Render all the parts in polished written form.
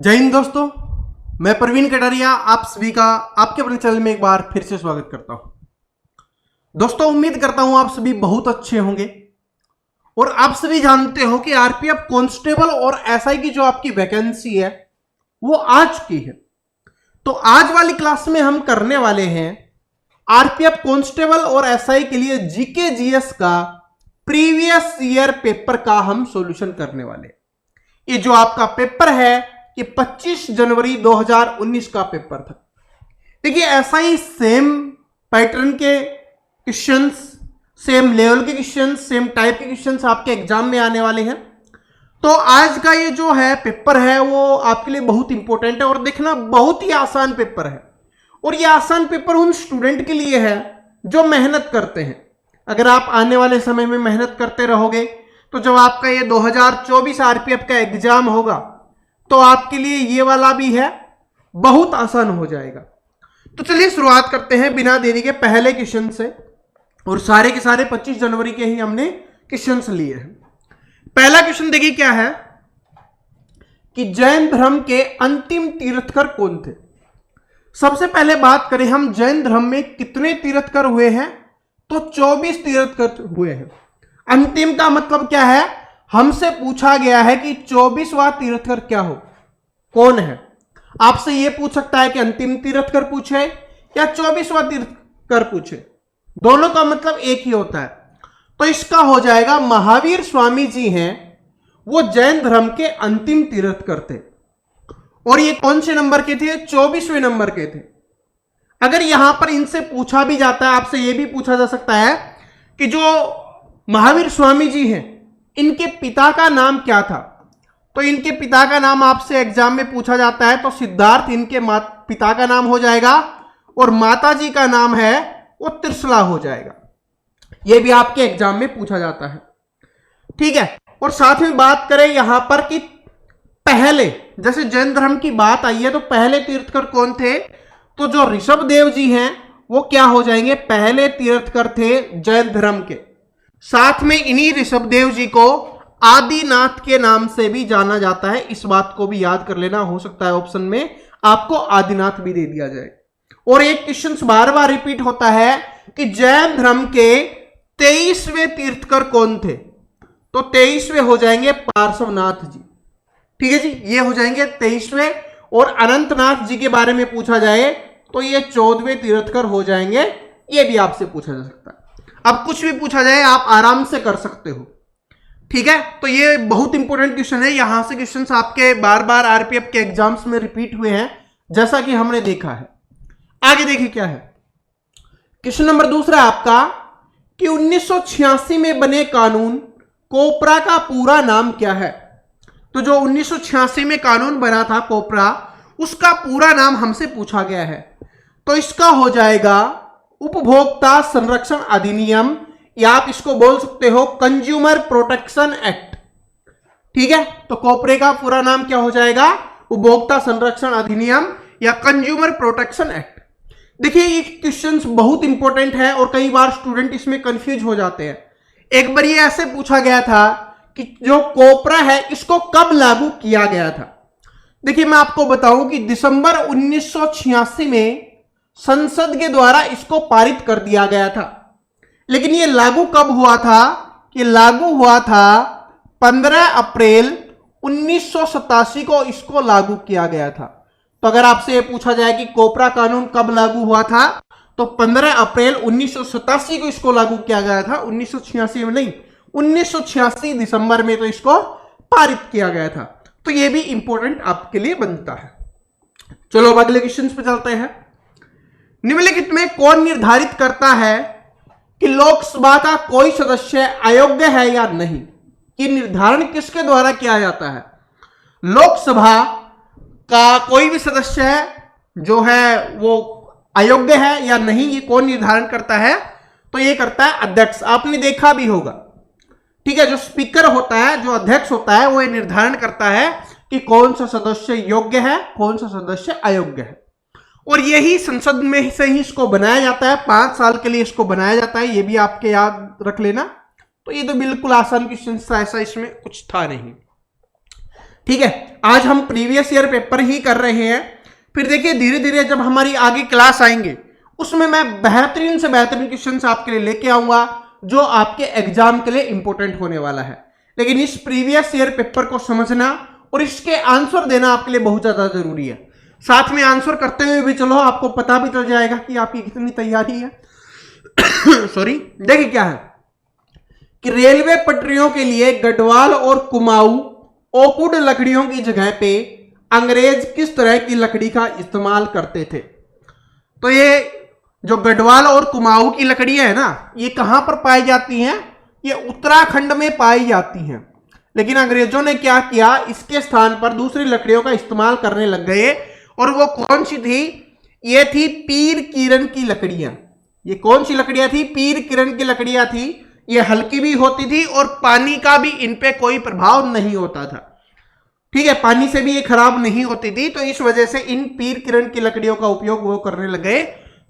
जय हिंद दोस्तों, मैं प्रवीण कटारिया आप सभी का आपके अपने चैनल में एक बार फिर से स्वागत करता हूं। दोस्तों, उम्मीद करता हूं आप सभी बहुत अच्छे होंगे और आप सभी जानते हो कि आरपीएफ कांस्टेबल और एसआई की जो आपकी वैकेंसी है वो आ चुकी है। तो आज वाली क्लास में हम करने वाले हैं आरपीएफ कांस्टेबल और एसआई के लिए जीके जीएस का प्रीवियस ईयर पेपर का हम सॉल्यूशन करने वाले। ये जो आपका पेपर है ये 25 जनवरी 2019 का पेपर था। देखिए, ऐसा ही सेम पैटर्न के क्वेश्चंस, सेम लेवल के क्वेश्चंस, सेम टाइप के क्वेश्चंस आपके एग्जाम में आने वाले हैं। तो आज का ये जो है पेपर है वो आपके लिए बहुत इंपॉर्टेंट है और देखना बहुत ही आसान पेपर है। और ये आसान पेपर उन स्टूडेंट के लिए है जो मेहनत करते हैं। अगर आप आने वाले समय में मेहनत करते रहोगे तो जब आपका ये 2024 आरपीएफ का एग्जाम होगा तो आपके लिए ये वाला भी है बहुत आसान हो जाएगा। तो चलिए शुरुआत करते हैं बिना देरी के पहले क्वेश्चन से। और सारे के सारे 25 जनवरी के ही हमने क्वेश्चंस लिए हैं। पहला क्वेश्चन देखिए क्या है कि जैन धर्म के अंतिम तीर्थकर कौन थे। सबसे पहले बात करें हम जैन धर्म में कितने तीर्थकर हुए हैं, तो 24 तीर्थकर हुए हैं। अंतिम का मतलब क्या है, हमसे पूछा गया है कि 24वां तीर्थकर क्या हो, कौन है। आपसे यह पूछ सकता है कि अंतिम तीर्थकर पूछे या 24वां तीर्थकर पूछे, दोनों का मतलब एक ही होता है। तो इसका हो जाएगा महावीर स्वामी जी हैं, वो जैन धर्म के अंतिम तीर्थकर थे। और ये कौन से नंबर के थे, 24वें नंबर के थे। अगर यहां पर इनसे पूछा भी जाता है, आपसे यह भी पूछा जा सकता है कि जो महावीर स्वामी जी हैं इनके पिता का नाम क्या था, तो इनके पिता का नाम आपसे एग्जाम में पूछा जाता है तो सिद्धार्थ इनके पिता का नाम हो जाएगा और माता जी का नाम है वो त्रिशला हो जाएगा। यह भी आपके एग्जाम में पूछा जाता है, ठीक है। और साथ में बात करें यहां पर कि पहले, जैसे जैन धर्म की बात आई है तो पहले तीर्थकर कौन थे, तो जो ऋषभदेव जी हैं वो क्या हो जाएंगे, पहले तीर्थकर थे जैन धर्म के। साथ में इन्हीं ऋषभदेव जी को आदिनाथ के नाम से भी जाना जाता है। इस बात को भी याद कर लेना, हो सकता है ऑप्शन में आपको आदिनाथ भी दे दिया जाए। और एक क्वेश्चन बार बार रिपीट होता है कि जैन धर्म के 23वें तीर्थकर कौन थे, तो 23वें हो जाएंगे पार्श्वनाथ जी, ठीक है जी, ये हो जाएंगे 23वें। और अनंतनाथ जी के बारे में पूछा जाए तो ये 14वें तीर्थकर हो जाएंगे। ये भी आपसे पूछा जा सकता है। अब कुछ भी पूछा जाए आप आराम से कर सकते हो, ठीक है। तो ये बहुत इंपॉर्टेंट क्वेश्चन है। यहां से क्वेश्चंस आपके बार बार आरपीएफ के एग्जाम्स में रिपीट हुए हैं, जैसा कि हमने देखा है। आगे देखिए क्या है क्वेश्चन नंबर दूसरा आपका कि 1986 में बने कानून कोपरा का पूरा नाम क्या है। तो जो 1986 में कानून बना था कोपरा, उसका पूरा नाम हमसे पूछा गया है। तो इसका हो जाएगा उपभोक्ता संरक्षण अधिनियम, या आप इसको बोल सकते हो कंज्यूमर प्रोटेक्शन एक्ट, ठीक है। तो कोपरे का पूरा नाम क्या हो जाएगा, उपभोक्ता संरक्षण अधिनियम या कंज्यूमर प्रोटेक्शन एक्ट। देखिए, ये क्वेश्चंस बहुत इंपॉर्टेंट है और कई बार स्टूडेंट इसमें कंफ्यूज हो जाते हैं। एक बार ये ऐसे पूछा गया था कि जो कोपरा है इसको कब लागू किया गया था। देखिए, मैं आपको बताऊं कि दिसंबर 1986 में संसद के द्वारा इसको पारित कर दिया गया था। लेकिन ये लागू कब हुआ था, ये लागू हुआ था 15 अप्रैल 1987 को इसको लागू किया गया था। तो अगर आपसे ये पूछा जाए कि कोपरा कानून कब लागू हुआ था, तो 15 अप्रैल 1987 को इसको लागू किया गया था। 1986 में नहीं, 1986 दिसंबर में तो इसको पारित किया गया था। तो ये भी इंपॉर्टेंट आपके लिए बनता है। चलो अब अगले क्वेश्चन पे चलते हैं। निम्नलिखित में कौन निर्धारित करता है कि लोकसभा का कोई सदस्य अयोग्य है या नहीं। ये निर्धारण किसके द्वारा किया जाता है, लोकसभा का कोई भी सदस्य है जो है वो अयोग्य है या नहीं, ये कौन निर्धारण करता है, तो ये करता है अध्यक्ष। आपने देखा भी होगा, ठीक है, जो स्पीकर होता है, जो अध्यक्ष होता है, वो ये निर्धारण करता है कि कौन सा सदस्य योग्य है, कौन सा सदस्य अयोग्य है। और यही संसद में से ही इसको बनाया जाता है, 5 साल के लिए इसको बनाया जाता है। ये भी आपके याद रख लेना। तो ये तो बिल्कुल आसान क्वेश्चन था, ऐसा इसमें कुछ था नहीं, ठीक है, आज हम प्रीवियस ईयर पेपर ही कर रहे हैं। फिर देखिए धीरे धीरे जब हमारी आगे क्लास आएंगे उसमें मैं बेहतरीन से बेहतरीन क्वेश्चंस आपके लिए लेके आऊंगा जो आपके एग्जाम के लिए इंपॉर्टेंट होने वाला है। लेकिन इस प्रीवियस ईयर पेपर को समझना और इसके आंसर देना आपके लिए बहुत ज्यादा जरूरी है। साथ में आंसर करते हुए भी चलो आपको पता भी चल जाएगा कि आपकी कितनी तैयारी है। सॉरी, देखिए क्या है कि रेलवे पटरियों के लिए गढ़वाल और कुमाऊं ओकवुड लकड़ियों की जगह पे अंग्रेज किस तरह की लकड़ी का इस्तेमाल करते थे। तो ये जो गढ़वाल और कुमाऊं की लकड़ियां है ना, ये कहां पर पाई जाती हैं? ये उत्तराखंड में पाई जाती हैं। लेकिन अंग्रेजों ने क्या किया, इसके स्थान पर दूसरी लकड़ियों का इस्तेमाल करने लग गए। और वो कौन सी थी? ये थी पीर किरण की लकड़ियां। ये कौन सी लकड़ियां थी? पीर किरण की लकड़ियां थी। ये हल्की भी होती थी और पानी का भी इन पे कोई प्रभाव नहीं होता था। ठीक है, पानी से भी ये खराब नहीं होती थी। तो इस वजह से इन पीर किरण की लकड़ियों का उपयोग वो करने लगे।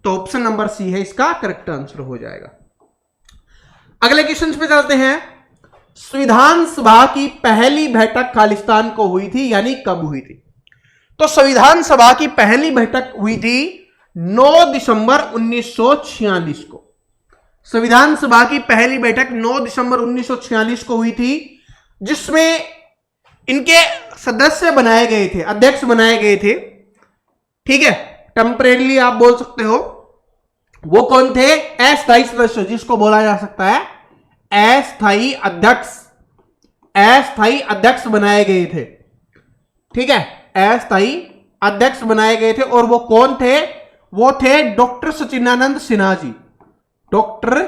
तो ऑप्शन नंबर सी है इसका करेक्ट आंसर हो जाएगा। अगले क्वेश्चन पे चलते हैं। संविधान सभा की पहली बैठक खालिस्तान को हुई थी, यानी कब हुई थी? तो संविधान सभा की पहली बैठक हुई थी 9 दिसंबर 1946 को। संविधान सभा की पहली बैठक 9 दिसंबर 1946 को हुई थी, जिसमें इनके सदस्य बनाए गए थे, अध्यक्ष बनाए गए थे। ठीक है, टेम्परेरी आप बोल सकते हो। वो कौन थे? अस्थायी सदस्य, जिसको बोला जा सकता है अस्थायी अध्यक्ष। अस्थायी अध्यक्ष बनाए गए थे। ठीक है, अस्थायी अध्यक्ष बनाए गए थे। और वो कौन थे? वो थे डॉक्टर सचिदानंद सिन्हा जी। डॉक्टर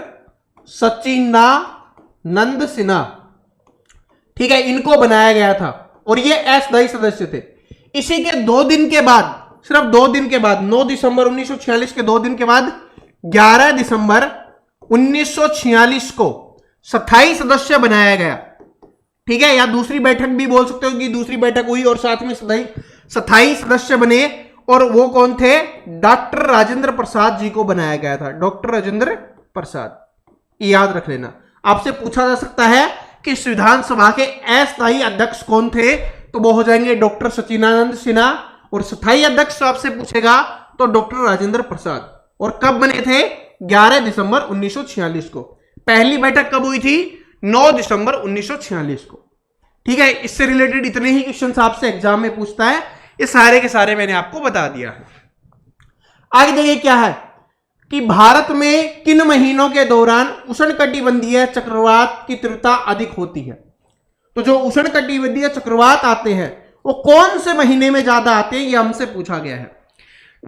सचिदानंद सिन्हा। ठीक है, इनको बनाया गया था और ये अस्थायी सदस्य थे। इसी के 2 दिन के बाद, सिर्फ 2 दिन के बाद, 9 दिसंबर 1946 के 2 दिन के बाद 11 दिसंबर 1946 को स्थायी सदस्य बनाया गया। ठीक है, या दूसरी बैठक भी बोल सकते हो कि दूसरी बैठक हुई और साथ में स्थायी सदस्य बने। और वो कौन थे? डॉक्टर राजेंद्र प्रसाद जी को बनाया गया था। डॉक्टर राजेंद्र प्रसाद, याद रख लेना। आपसे पूछा जा सकता है कि संविधान सभा के अस्थायी अध्यक्ष कौन थे, तो वो हो जाएंगे डॉक्टर सचिदानंद सिन्हा। और स्थायी अध्यक्ष आपसे पूछेगा तो डॉक्टर राजेंद्र प्रसाद। और कब बने थे? 11 दिसंबर 1946 को। पहली बैठक कब हुई थी? 9 दिसंबर 1946 को। ठीक है, इससे रिलेटेड इतने ही क्वेश्चंस आपसे एग्जाम में पूछता है। ये सारे के सारे मैंने आपको बता दिया है। आगे देखिए क्या है कि भारत में किन महीनों के दौरान उष्णकटिबंधीय चक्रवात की तीव्रता अधिक होती है? तो जो उष्णकटिबंधीय चक्रवात आते हैं वो कौन से महीने में ज्यादा आते हैं, ये हमसे पूछा गया है।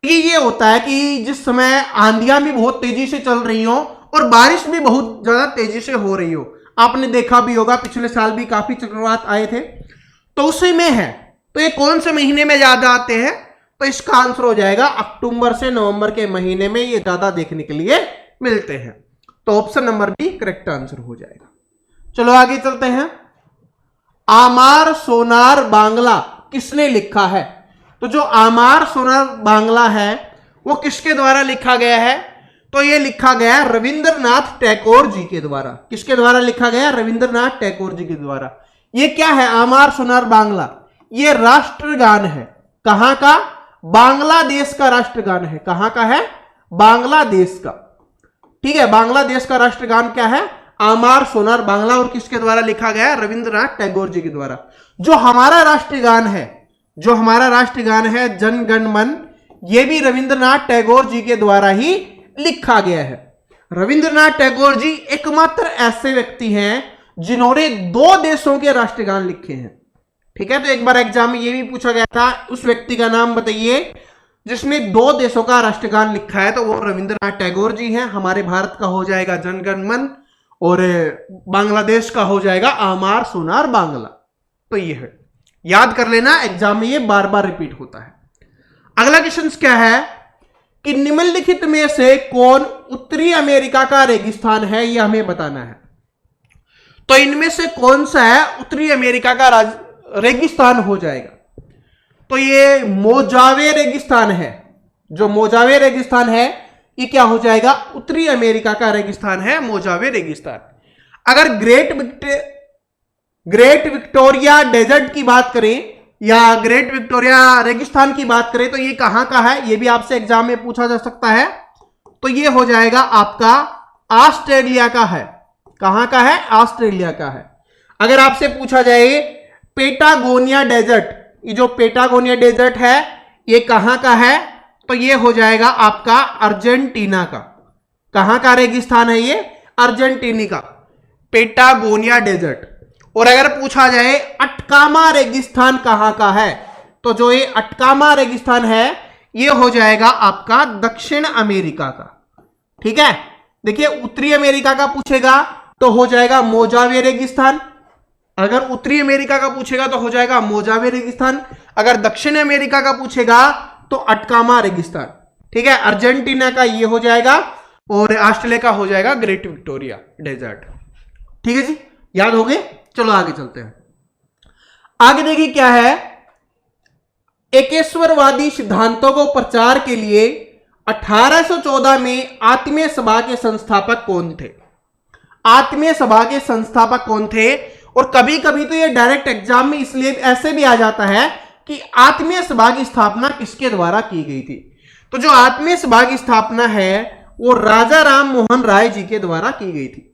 ये होता है कि जिस समय आंधियां भी बहुत तेजी से चल रही हो और बारिश भी बहुत ज्यादा तेजी से हो रही हो। आपने देखा भी होगा पिछले साल भी काफी चक्रवात आए थे, तो उसी में है। तो ये कौन से महीने में ज्यादा आते हैं? तो इसका आंसर हो जाएगा अक्टूबर से नवंबर के महीने में ये ज्यादा देखने के लिए मिलते हैं। तो option number B correct answer हो जाएगा। चलो आगे चलते हैं। आमार सोनार बांग्ला किसने लिखा है? तो जो आमार सोनार बांग्ला है वो किसके द्वारा लिखा गया है? तो ये लिखा गया रविंद्रनाथ टैगोर जी के द्वारा। किसके द्वारा लिखा गया? रविंद्रनाथ टैगोर जी के द्वारा। ये क्या है? आमार सोनार बांग्ला ये राष्ट्रगान है। कहां का? बांग्लादेश का राष्ट्रगान है। कहां का है? बांग्लादेश का। ठीक है, बांग्लादेश का राष्ट्रगान क्या है? आमार सोनार बांग्ला। और किसके द्वारा लिखा गया? रविंद्रनाथ टैगोर जी के द्वारा। जो हमारा राष्ट्रगान है जन गण मन, ये भी रविंद्रनाथ टैगोर जी के द्वारा ही लिखा गया है। रविंद्रनाथ टैगोर जी एकमात्र ऐसे व्यक्ति हैं जिन्होंने 2 देशों के राष्ट्रगान लिखे हैं। ठीक है, तो एक बार एग्जाम में ये भी पूछा गया था उस व्यक्ति का नाम बताइए जिसने 2 देशों का राष्ट्रगान लिखा है। तो वो रविंद्रनाथ टैगोर जी हैं। हमारे भारत का हो जाएगा जन गण मन और बांग्लादेश का हो जाएगा आमार सोनार बांग्ला। तो ये है, याद कर लेना, एग्जाम में ये बार बार रिपीट होता है। अगला क्वेश्चन क्या है कि निम्नलिखित में से कौन उत्तरी अमेरिका का रेगिस्तान है, यह हमें बताना है। तो इनमें से कौन सा है उत्तरी अमेरिका का रेगिस्तान हो जाएगा? तो ये मोजावे रेगिस्तान है। जो मोजावे रेगिस्तान है ये क्या हो जाएगा? उत्तरी अमेरिका का रेगिस्तान है मोजावे रेगिस्तान। अगर ग्रेट विक्टोरिया डेजर्ट की बात करें या ग्रेट विक्टोरिया रेगिस्तान की बात करें तो ये कहां का है, ये भी आपसे एग्जाम में पूछा जा सकता है। तो ये हो जाएगा आपका ऑस्ट्रेलिया का है। कहां का है? ऑस्ट्रेलिया का है। अगर आपसे पूछा जाए पेटागोनिया डेजर्ट, ये जो पेटागोनिया डेजर्ट है ये कहां का है, तो ये हो जाएगा आपका अर्जेंटीना का। कहां का रेगिस्तान है ये? अर्जेंटीनी का पेटागोनिया डेजर्ट। और अगर पूछा जाए अटकामा रेगिस्तान कहां का है, तो जो ये अटकामा रेगिस्तान है ये हो जाएगा आपका दक्षिण अमेरिका का। ठीक है, देखिए उत्तरी अमेरिका का पूछेगा तो हो जाएगा मोजावे रेगिस्तान। अगर उत्तरी अमेरिका का पूछेगा तो हो जाएगा मोजावे रेगिस्तान। अगर दक्षिण अमेरिका का पूछेगा तो अटकामा रेगिस्तान। ठीक है, अर्जेंटीना का ये हो जाएगा और ऑस्ट्रेलिया का हो जाएगा ग्रेट विक्टोरिया डेजर्ट। ठीक है जी, याद हो गए। चलो आगे चलते हैं। आगे देखिए क्या है, एकेश्वरवादी सिद्धांतों को प्रचार के लिए 1814 में आत्मीय सभा के संस्थापक कौन थे? आत्मीय सभा के संस्थापक कौन थे? और कभी कभी तो ये डायरेक्ट एग्जाम में इसलिए ऐसे भी आ जाता है कि आत्मीय सभा की स्थापना किसके द्वारा की गई थी। तो जो आत्मीय सभा की स्थापना है वो राजा राम मोहन राय जी के द्वारा की गई थी।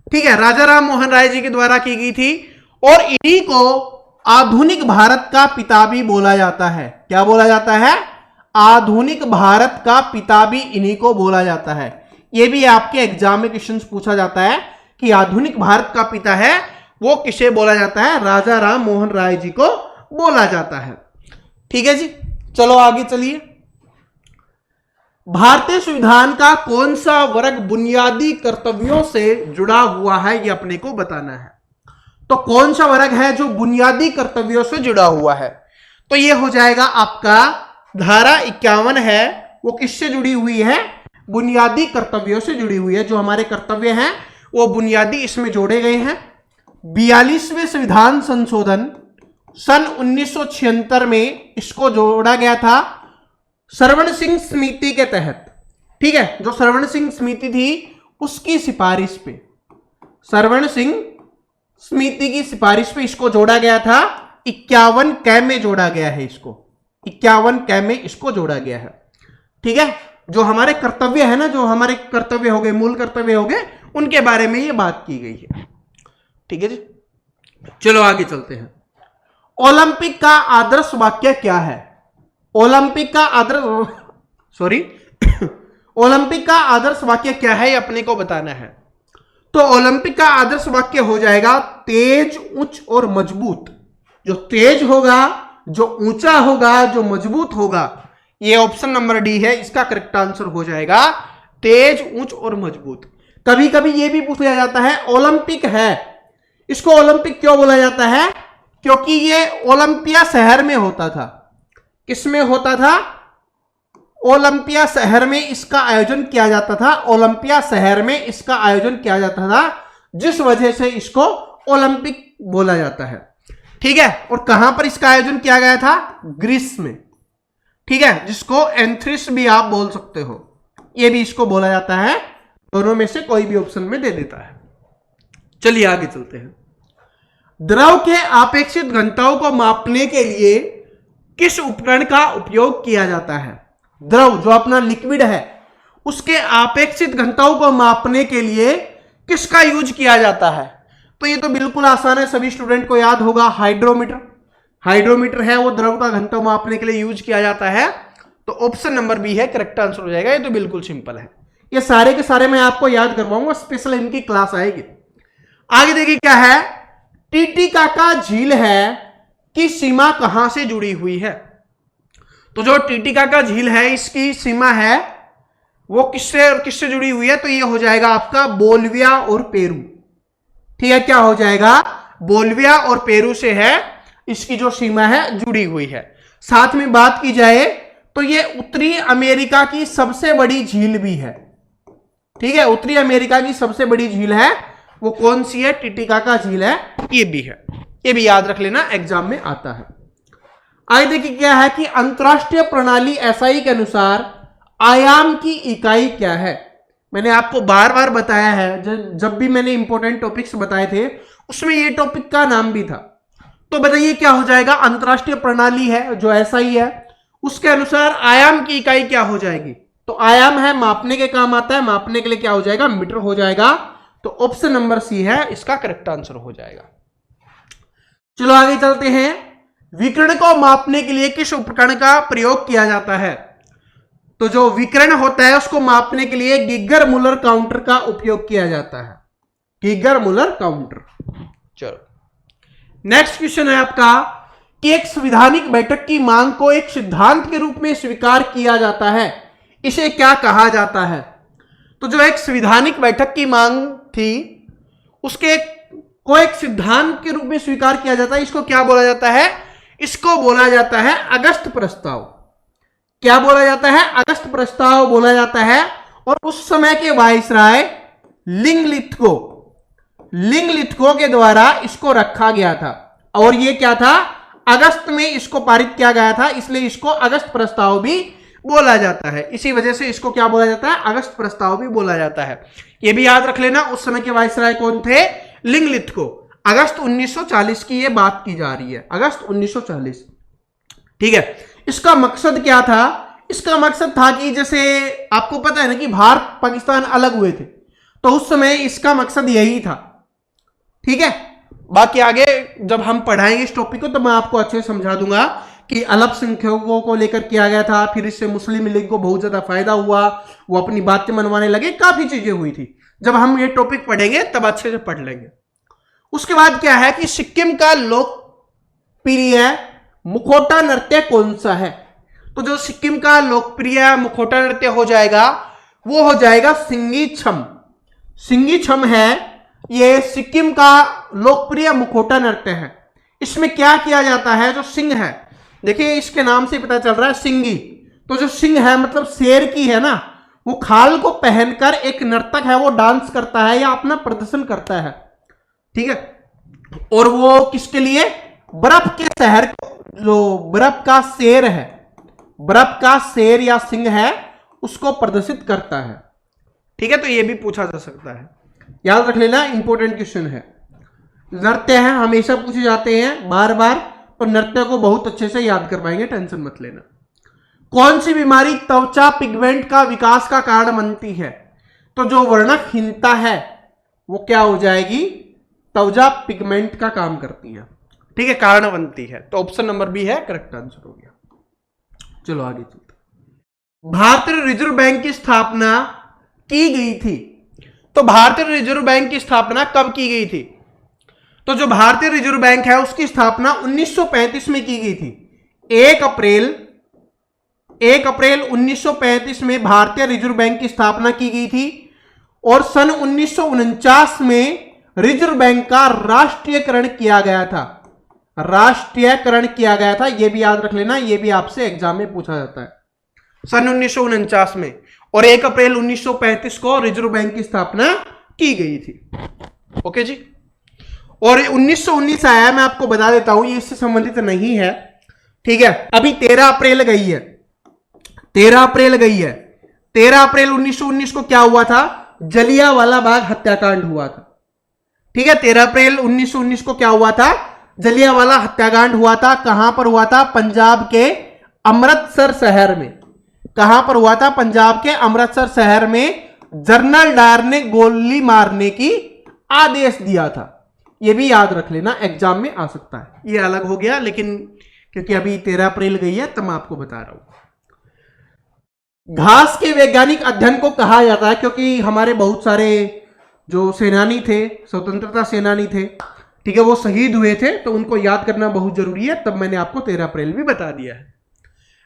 ठीक है, राजा राम मोहन राय जी के द्वारा की गई थी और इन्हीं को आधुनिक भारत का पिता भी बोला जाता है। क्या बोला जाता है? आधुनिक भारत का पिता भी इन्हीं को बोला जाता है। यह भी आपके एग्जाम में क्वेश्चन पूछा जाता है कि आधुनिक भारत का पिता है वो किसे बोला जाता है? राजा राम मोहन राय जी को बोला जाता है। ठीक है जी, चलो आगे चलिए। भारतीय संविधान का कौन सा वर्ग बुनियादी कर्तव्यों से जुड़ा हुआ है, ये अपने को बताना है। तो कौन सा वर्ग है जो बुनियादी कर्तव्यों से जुड़ा हुआ है? तो ये हो जाएगा आपका धारा 51 है, वो किससे जुड़ी हुई है? बुनियादी कर्तव्यों से जुड़ी हुई है। जो हमारे कर्तव्य हैं वो बुनियादी इसमें जोड़े गए हैं। 42वें संविधान संशोधन सन 1976 में इसको जोड़ा गया था सरवण सिंह समिति के तहत। ठीक है, जो सरवण सिंह समिति थी उसकी सिफारिश पे, सरवण सिंह समिति की सिफारिश पे इसको जोड़ा गया था। 51 कै में जोड़ा गया है इसको, 51 कै में इसको जोड़ा गया है। ठीक है, जो हमारे कर्तव्य है ना, जो हमारे कर्तव्य हो गए, मूल कर्तव्य हो गए, उनके बारे में ये बात की गई है। ठीक है जी, चलो आगे चलते हैं। ओलंपिक का आदर्श वाक्य क्या है? ओलंपिक का ओलंपिक का आदर्श वाक्य क्या है, ये अपने को बताना है। तो ओलंपिक का आदर्श वाक्य हो जाएगा तेज, उच्च और मजबूत। जो तेज होगा, जो ऊंचा होगा, जो मजबूत होगा, ये ऑप्शन नंबर डी है, इसका करेक्ट आंसर हो जाएगा तेज, उच्च और मजबूत। कभी कभी ये भी पूछा जाता है ओलंपिक है, इसको ओलंपिक क्यों बोला जाता है? क्योंकि ये ओलंपिया शहर में होता था। किसमें होता था? ओलंपिया शहर में इसका आयोजन किया जाता था। ओलंपिया शहर में इसका आयोजन किया जाता था, जिस वजह से इसको ओलंपिक बोला जाता है। ठीक है, और कहां पर इसका आयोजन किया गया था? ग्रीस में। ठीक है, जिसको एंथ्रिस भी आप बोल सकते हो, यह भी इसको बोला जाता है। दोनों में से कोई भी ऑप्शन में दे देता है। चलिए आगे चलते हैं। द्रव के आपेक्षित घनत्व को मापने के लिए किस उपकरण का उपयोग किया जाता है? द्रव जो अपना लिक्विड है उसके आपेक्षित घनत्व को मापने के लिए किसका यूज किया जाता है? तो ये तो बिल्कुल आसान है, सभी स्टूडेंट को याद होगा, हाइड्रोमीटर। हाइड्रोमीटर है वो द्रव का घनत्व मापने के लिए यूज किया जाता है। तो ऑप्शन नंबर बी है करेक्ट आंसर हो जाएगा। ये तो बिल्कुल सिंपल है, ये सारे के सारे मैं आपको याद करवाऊंगा, स्पेशल इनकी क्लास आएगी। आगे देखिए क्या है, टीटीकाका झील है की सीमा कहां से जुड़ी हुई है? तो जो टीटीकाका झील है इसकी सीमा है वो किससे और किससे जुड़ी हुई है? तो ये हो जाएगा आपका बोलिविया और पेरू। ठीक है, क्या हो जाएगा? बोलिविया और पेरू से है इसकी जो सीमा है जुड़ी हुई है। साथ में बात की जाए तो ये उत्तरी अमेरिका की सबसे बड़ी झील भी है। ठीक है, उत्तरी अमेरिका की सबसे बड़ी झील है, वो कौन सी है? टीटीकाका झील है, ये भी है। ये भी याद रख लेना, एग्जाम में आता है। आगे देखिए क्या है कि अंतरराष्ट्रीय प्रणाली एसआई के अनुसार आयाम की इकाई क्या है? मैंने आपको बार बार बताया है, जब भी मैंने इंपॉर्टेंट टॉपिक्स बताए थे उसमें ये टॉपिक का नाम भी था। तो बताइए क्या हो जाएगा, अंतरराष्ट्रीय प्रणाली है जो ऐसा ही है, उसके अनुसार आयाम की इकाई क्या हो जाएगी, तो आयाम है मापने के काम आता है, मापने के लिए क्या हो जाएगा, मीटर हो जाएगा। तो ऑप्शन नंबर सी है इसका करेक्ट आंसर हो जाएगा। चलो आगे चलते हैं। विकिरण को मापने के लिए किस उपकरण का प्रयोग किया जाता है, तो जो विकिरण होता है उसको मापने के लिए गीगर मुलर काउंटर का उपयोग किया जाता है, गीगर मुलर काउंटर। चलो नेक्स्ट क्वेश्चन है आपका कि एक संवैधानिक बैठक की मांग को एक सिद्धांत के रूप में स्वीकार किया जाता है, इसे क्या कहा जाता है। तो जो एक संवैधानिक बैठक की मांग थी उसके को एक सिद्धांत के रूप में स्वीकार किया जाता है, इसको क्या बोला जाता है, इसको बोला जाता है अगस्त प्रस्ताव। क्या बोला जाता है, अगस्त प्रस्ताव बोला जाता है। और उस समय के वायसराय लिंगलिथगो के द्वारा इसको रखा गया था, और ये क्या था, अगस्त में इसको पारित किया गया था, इसलिए इसको अगस्त प्रस्ताव भी बोला जाता है। इसी वजह से इसको क्या बोला जाता है, अगस्त प्रस्ताव भी बोला जाता है। ये भी याद रख लेना, उस समय के वायसराय कौन थे, लिंगलिथगो। अगस्त 1940 की ये बात की जा रही है, अगस्त 1940। ठीक है, इसका मकसद क्या था, इसका मकसद था कि जैसे आपको पता है ना कि भारत पाकिस्तान अलग हुए थे, तो उस समय इसका मकसद यही था। ठीक है, बाकी आगे जब हम पढ़ाएंगे इस टॉपिक को तो मैं आपको अच्छे से समझा दूंगा कि अल्पसंख्यकों को लेकर किया गया था, फिर इससे मुस्लिम लीग को बहुत ज्यादा फायदा हुआ, वो अपनी बातें मनवाने लगे, काफी चीजें हुई थी। जब हम ये टॉपिक पढ़ेंगे तब अच्छे से पढ़ लेंगे। उसके बाद क्या है कि सिक्किम का लोकप्रिय मुखौटा नृत्य कौन सा है, तो जो सिक्किम का लोकप्रिय मुखौटा नृत्य हो जाएगा वो हो जाएगा सिंगी छम। सिंगी छम है, ये सिक्किम का लोकप्रिय मुखौटा नृत्य है। इसमें क्या किया जाता है, जो सिंह है, देखिए इसके नाम से पता चल रहा है सिंगी, तो जो सिंह है मतलब शेर की है ना, वो खाल को पहनकर एक नर्तक है वो डांस करता है या अपना प्रदर्शन करता है। ठीक है, और वो किसके लिए, बर्फ के शहर, जो बर्फ का शेर है, बर्फ का शेर या सिंह है उसको प्रदर्शित करता है। ठीक है, तो ये भी पूछा जा सकता है, याद रख लेना, इंपॉर्टेंट क्वेश्चन है। नृत्य है, हमेशा पूछे जाते हैं बार बार, तो नृत्य को बहुत अच्छे से याद कर पाएंगे, टेंशन मत लेना। कौन सी बीमारी त्वचा पिगमेंट का विकास का कारण बनती है, तो जो वर्णहीनता है वो क्या हो जाएगी, त्वचा पिगमेंट का काम करती है। ठीक है, कारण बनती है, तो ऑप्शन नंबर बी है करेक्ट आंसर हो गया। चलो आगे चलते। भारतीय रिजर्व बैंक की स्थापना की गई थी, तो भारतीय रिजर्व बैंक की स्थापना कब की गई थी, तो जो भारतीय रिजर्व बैंक है उसकी स्थापना 1935 में की गई थी। 1 अप्रैल 1935 में भारतीय रिजर्व बैंक की स्थापना की गई थी, और सन 1949 में रिजर्व बैंक का राष्ट्रीयकरण किया गया था, राष्ट्रीयकरण किया गया था। यह भी याद रख लेना, यह भी आपसे एग्जाम में पूछा जाता है, सन 1949 में, और 1 अप्रैल 1935 को रिजर्व बैंक की स्थापना की गई थी। ओके जी, और 1919 आया, मैं आपको बता देता हूं, ये इससे संबंधित नहीं है। ठीक है, अभी 13 अप्रैल गई है, 13 अप्रैल गई है। 13 अप्रैल 1919 को क्या हुआ था, जलियांवाला बाग हत्याकांड हुआ था। ठीक है, 13 अप्रैल 1919 को क्या हुआ था, जलियांवाला हत्याकांड हुआ था। कहां पर हुआ था, पंजाब के अमृतसर शहर में। कहां पर हुआ था, पंजाब के अमृतसर शहर में। जनरल डायर ने गोली मारने की आदेश दिया था। यह भी याद रख लेना, एग्जाम में आ सकता है। यह अलग हो गया, लेकिन क्योंकि अभी 13 अप्रैल गई है तब मैं आपको बता रहा हूं। घास के वैज्ञानिक अध्ययन को कहा जाता है, क्योंकि हमारे बहुत सारे जो सेनानी थे, स्वतंत्रता सेनानी थे, ठीक है, वो शहीद हुए थे, तो उनको याद करना बहुत जरूरी है। तब मैंने आपको 13 अप्रैल भी बता दिया है।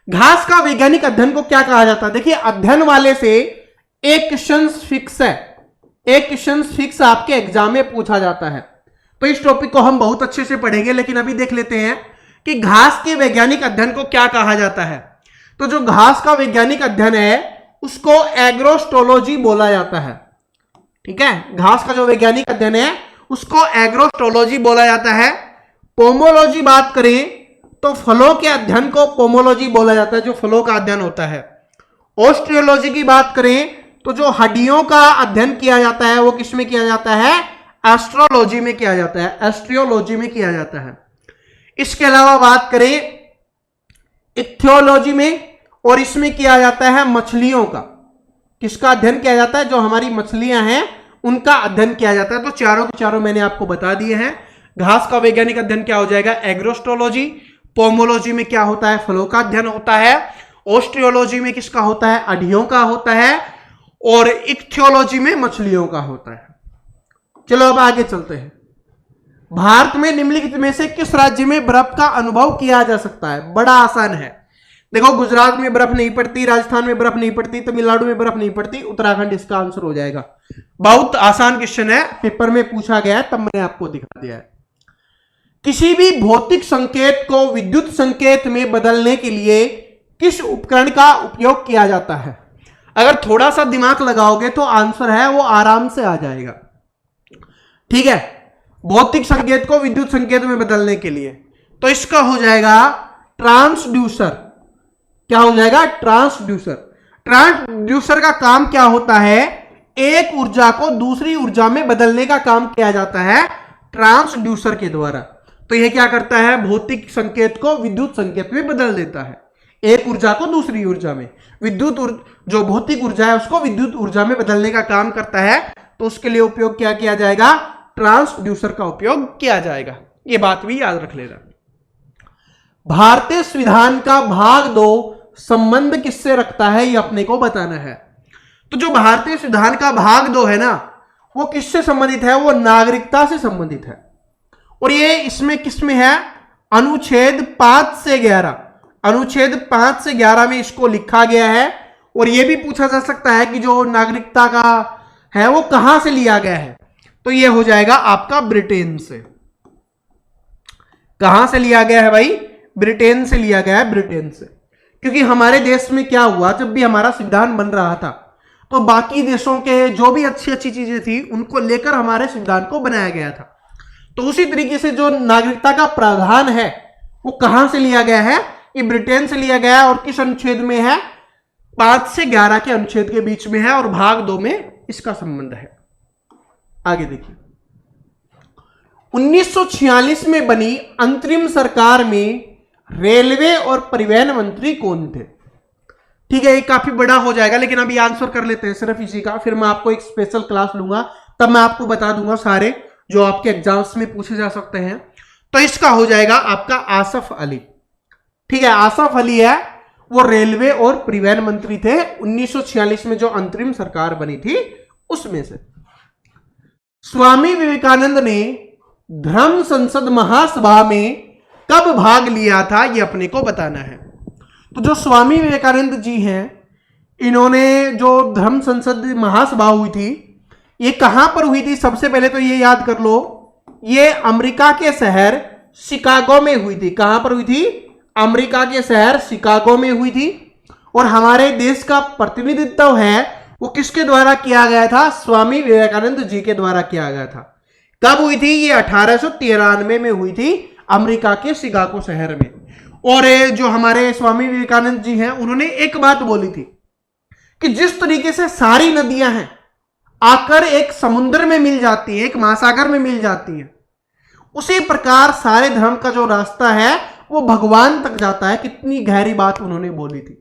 घास का वैज्ञानिक अध्ययन को क्या कहा जाता है, देखिए अध्ययन वाले से एक क्वेश्चन फिक्स है, एक क्वेश्चन फिक्स आपके एग्जाम में पूछा जाता है। तो इस टॉपिक को हम बहुत अच्छे से पढ़ेंगे, लेकिन अभी देख लेते हैं कि घास के वैज्ञानिक अध्ययन को क्या कहा जाता है। तो जो घास का वैज्ञानिक अध्ययन है उसको एग्रोस्टोलॉजी बोला जाता है। ठीक है, घास का जो वैज्ञानिक अध्ययन है उसको एग्रोस्टोलॉजी बोला जाता है। पोमोलॉजी बात करें तो फलों के अध्ययन को पोमोलॉजी बोला जाता है, जो फलों का अध्ययन होता है। ऑस्ट्रियोलॉजी की बात करें तो जो हड्डियों का अध्ययन किया जाता है वो किस में किया जाता है, एस्ट्रोलॉजी में किया जाता है, एस्ट्रियोलॉजी में किया जाता है। इसके अलावा बात करें इक्थियोलॉजी में, और इसमें किया जाता है मछलियों का, किसका अध्ययन किया जाता है, जो हमारी मछलियां हैं उनका अध्ययन किया जाता है। तो चारों के चारों मैंने आपको बता दिए हैं। घास का वैज्ञानिक अध्ययन क्या हो जाएगा, एग्रोस्टोलॉजी। पोमोलॉजी में क्या होता है, फलों का अध्ययन होता है। ऑस्ट्रियोलॉजी में किसका होता है, अड्डियों का होता है। और इक्थियोलॉजी में मछलियों का होता है। चलो अब आगे चलते हैं। भारत में निम्नलिखित में से किस राज्य में बर्फ का अनुभव किया जा सकता है? बड़ा आसान है। देखो, गुजरात में बर्फ नहीं पड़ती, राजस्थान में बर्फ नहीं पड़ती, तमिलनाडु में बर्फ नहीं पड़ती, उत्तराखंड इसका आंसर हो जाएगा। बहुत आसान क्वेश्चन है, पेपर में पूछा गया है, तब मैंने आपको दिखा दिया है। किसी भी भौतिक संकेत को विद्युत संकेत में बदलने के लिए किस उपकरण का उपयोग किया जाता है? अगर थोड़ा सा दिमाग लगाओगे तो आंसर है वो आराम से आ जाएगा। ठीक है, भौतिक संकेत को विद्युत संकेत में बदलने के लिए तो इसका हो जाएगा ट्रांसड्यूसर। क्या हो जाएगा, ट्रांसड्यूसर। ट्रांसड्यूसर का काम क्या होता है, एक ऊर्जा को दूसरी ऊर्जा में बदलने का काम किया जाता है ट्रांसड्यूसर के द्वारा। तो यह क्या करता है, भौतिक संकेत को विद्युत संकेत में बदल देता है, एक ऊर्जा को दूसरी ऊर्जा में। विद्युत जो भौतिक ऊर्जा है उसको विद्युत ऊर्जा में बदलने का काम करता है। तो उसके लिए उपयोग क्या किया जाएगा, ट्रांसड्यूसर का उपयोग किया जाएगा। यह बात भी याद रख लेना। भारतीय संविधान का भाग 2 संबंध किससे रखता है, यह अपने को बताना है। तो जो भारतीय संविधान का भाग 2 है ना, वो किससे संबंधित है, वो नागरिकता से संबंधित है। और ये इसमें किसमें है, अनुच्छेद 5 से 11, अनुच्छेद 5 से 11 में इसको लिखा गया है। और यह भी पूछा जा सकता है कि जो नागरिकता का है वो कहां से लिया गया है, तो यह हो जाएगा आपका ब्रिटेन से। कहां से लिया गया है भाई, ब्रिटेन से लिया गया है, ब्रिटेन से। क्योंकि हमारे देश में क्या हुआ, जब भी हमारा संविधान बन रहा था तो बाकी देशों के जो भी अच्छी अच्छी चीजें थी उनको लेकर हमारे संविधान को बनाया गया था। तो उसी तरीके से जो नागरिकता का प्रावधान है वो कहां से लिया गया है, ये ब्रिटेन से लिया गया है। और किस अनुच्छेद में है, 5 से 11 के अनुच्छेद के बीच में है, और भाग 2 में इसका संबंध है। आगे देखिए, 1946 में बनी अंतरिम सरकार में रेलवे और परिवहन मंत्री कौन थे? ठीक है, ये काफी बड़ा हो जाएगा, लेकिन अभी आंसर कर लेते हैं सिर्फ इसी का। फिर मैं आपको एक स्पेशल क्लास लूंगा, तब मैं आपको बता दूंगा सारे जो आपके एग्जाम्स में पूछे जा सकते हैं। तो इसका हो जाएगा आपका आसफ अली। ठीक है, आसफ अली है, वो रेलवे और परिवहन मंत्री थे 1946 में जो अंतरिम सरकार बनी थी उसमें से। स्वामी विवेकानंद ने धर्म संसद महासभा में कब भाग लिया था, यह अपने को बताना है। तो जो स्वामी विवेकानंद जी हैं, इन्होंने जो धर्म संसद महासभा हुई थी, ये कहां पर हुई थी, सबसे पहले तो ये याद कर लो, ये अमेरिका के शहर शिकागो में हुई थी। कहां पर हुई थी, अमेरिका के शहर शिकागो में हुई थी। और हमारे देश का प्रतिनिधित्व है वो किसके द्वारा किया गया था, स्वामी विवेकानंद जी के द्वारा किया गया था। कब हुई थी, ये 1893 में हुई थी, अमेरिका के शिकागो शहर में। और जो हमारे स्वामी विवेकानंद जी हैं, उन्होंने एक बात बोली थी कि जिस तरीके से सारी नदियां हैं आकर एक समुद्र में मिल जाती है, एक महासागर में मिल जाती है, उसी प्रकार सारे धर्म का जो रास्ता है वो भगवान तक जाता है। कितनी गहरी बात उन्होंने बोली थी।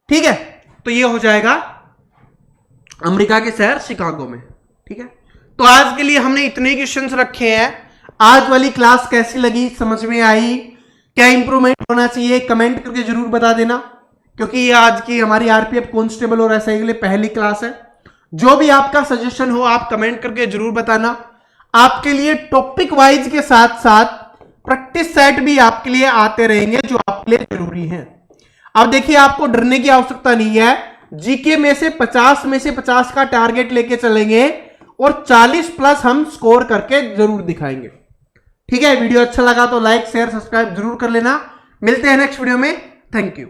ठीक है, तो ये हो जाएगा अमेरिका के शहर शिकागो में। ठीक है, तो आज के लिए हमने इतने क्वेश्चंस रखे हैं। आज वाली क्लास कैसी लगी, समझ में आई, क्या इंप्रूवमेंट होना चाहिए, कमेंट करके जरूर बता देना, क्योंकि ये आज की हमारी आरपीएफ कांस्टेबल और एसआई के लिए पहली क्लास है। जो भी आपका सजेशन हो आप कमेंट करके जरूर बताना। आपके लिए टॉपिक वाइज के साथ साथ प्रैक्टिस सेट भी आपके लिए आते रहेंगे जो आपके लिए जरूरी है। अब देखिए, आपको डरने की आवश्यकता नहीं है। जीके में से 50 का टारगेट लेके चलेंगे और 40+ हम स्कोर करके जरूर दिखाएंगे। ठीक है, वीडियो अच्छा लगा तो लाइक शेयर सब्सक्राइब जरूर कर लेना। मिलते हैं नेक्स्ट वीडियो में। Thank you.